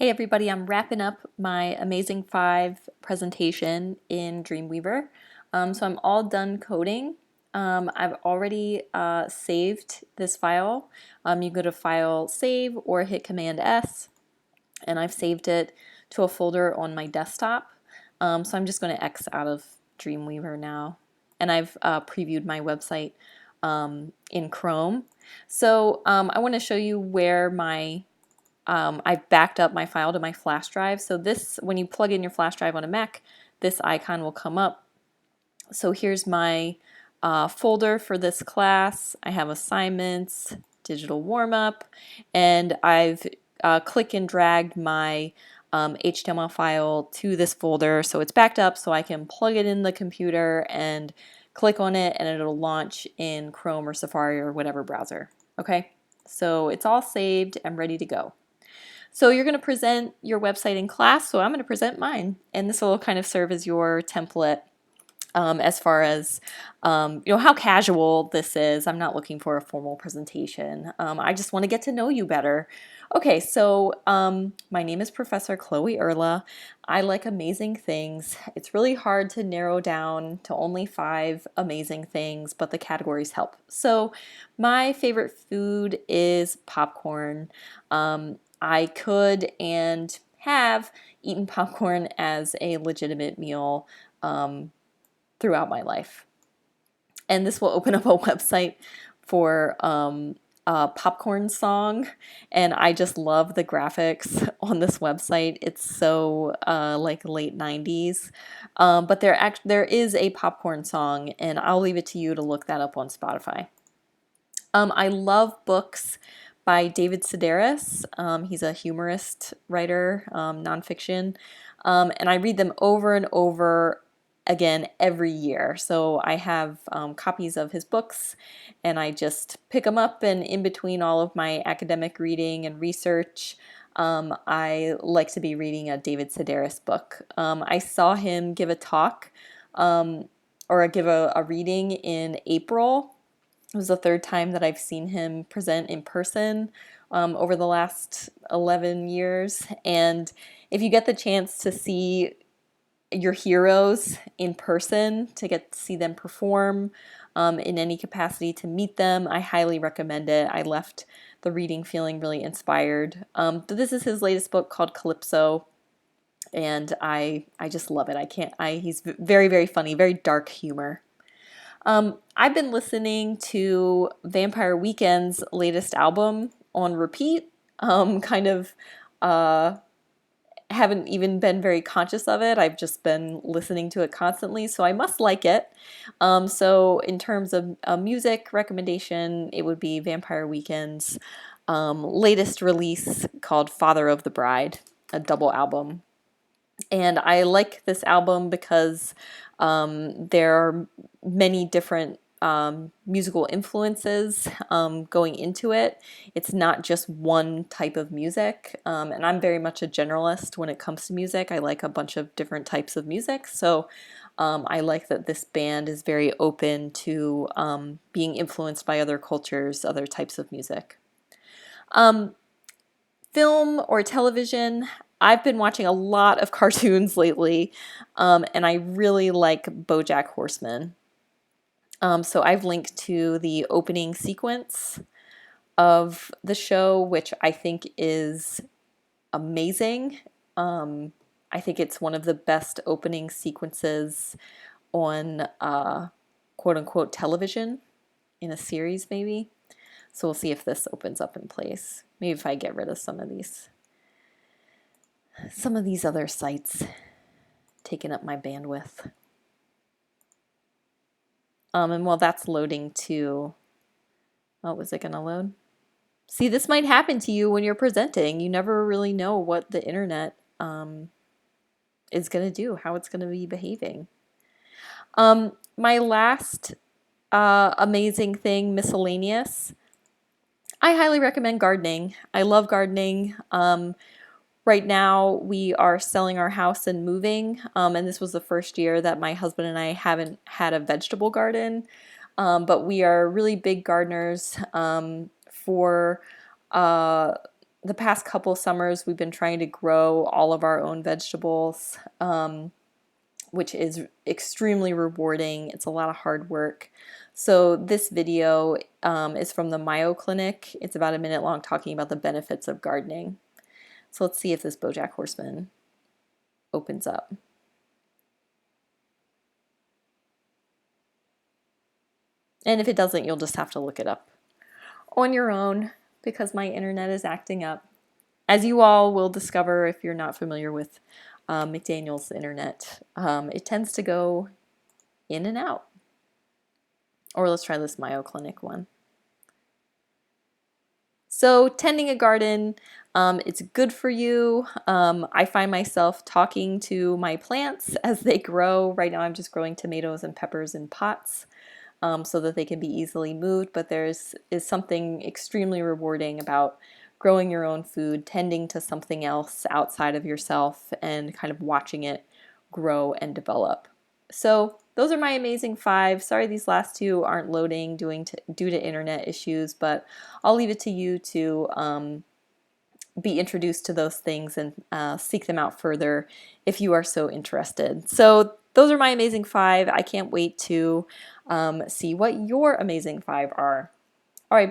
Hey everybody, I'm wrapping up my Amazing 5 presentation in Dreamweaver. So I'm all done coding. I've already saved this file. You go to File, Save, or hit Command S, and I've saved it to a folder on my desktop. So I'm just going to X out of Dreamweaver now. And I've previewed my website in Chrome. So I want to show you where I've backed up my file to my flash drive. So this, when you plug in your flash drive on a Mac, this icon will come up. So here's my folder for this class. I have assignments, digital warm-up, and I've click and dragged my HTML file to this folder so it's backed up so I can plug it in the computer and click on it and it'll launch in Chrome or Safari or whatever browser. Okay, so it's all saved and ready to go. So you're going to present your website in class, so I'm going to present mine, and this will kind of serve as your template as far as how casual this is. I'm not looking for a formal presentation. I just want to get to know you better. Okay, so my name is Professor Chloe Erla. I like amazing things. It's really hard to narrow down to only 5 amazing things, but the categories help. So my favorite food is popcorn. I could and have eaten popcorn as a legitimate meal throughout my life. And this will open up a website for a popcorn song, and I just love the graphics on this website. It's so like late 90s, but there is a popcorn song, and I'll leave it to you to look that up on Spotify. I love books by David Sedaris. He's a humorist writer, nonfiction, and I read them over and over again every year. So I have copies of his books, and I just pick them up, and in between all of my academic reading and research, I like to be reading a David Sedaris book. I saw him give a talk or give a reading in April. It was the 3rd time that I've seen him present in person over the last 11 years. And if you get the chance to see your heroes in person, to get to see them perform in any capacity, to meet them, I highly recommend it. I left the reading feeling really inspired. But this is his latest book called Calypso, and I just love it. He's very, very funny, very dark humor. I've been listening to Vampire Weekend's latest album on repeat, kind of haven't even been very conscious of it. I've just been listening to it constantly, so I must like it. So in terms of a music recommendation, it would be Vampire Weekend's latest release called Father of the Bride, a double album. And I like this album because there are many different musical influences going into it. It's not just one type of music, and I'm very much a generalist when it comes to music. I like a bunch of different types of music, so I like that this band is very open to being influenced by other cultures, other types of music. Film or television, I've been watching a lot of cartoons lately, and I really like BoJack Horseman. So I've linked to the opening sequence of the show, which I think is amazing. I think it's one of the best opening sequences on quote unquote television in a series, maybe. So we'll see if this opens up in place. Maybe if I get rid of some of these other sites taking up my bandwidth. And while that's loading too, oh, was it going to load? See, this might happen to you when you're presenting. You never really know what the internet is going to do, how it's going to be behaving. My last amazing thing, miscellaneous. I highly recommend gardening. I love gardening. Right now, we are selling our house and moving, and this was the first year that my husband and I haven't had a vegetable garden, but we are really big gardeners for the past couple summers, we've been trying to grow all of our own vegetables, which is extremely rewarding. It's a lot of hard work. So this video is from the Mayo Clinic. It's about a minute long, talking about the benefits of gardening. So let's see if this Bojack Horseman opens up. And if it doesn't, you'll just have to look it up on your own because my internet is acting up. As you all will discover if you're not familiar with McDaniel's internet, it tends to go in and out. Or let's try this Mayo Clinic one. So tending a garden, it's good for you. I find myself talking to my plants as they grow. Right now I'm just growing tomatoes and peppers in pots so that they can be easily moved, but is something extremely rewarding about growing your own food, tending to something else outside of yourself, and kind of watching it grow and develop. So those are my amazing 5. Sorry these last 2 aren't loading due to internet issues, but I'll leave it to you to be introduced to those things and seek them out further if you are so interested. So those are my amazing 5. I can't wait to see what your amazing 5 are. All right, bye.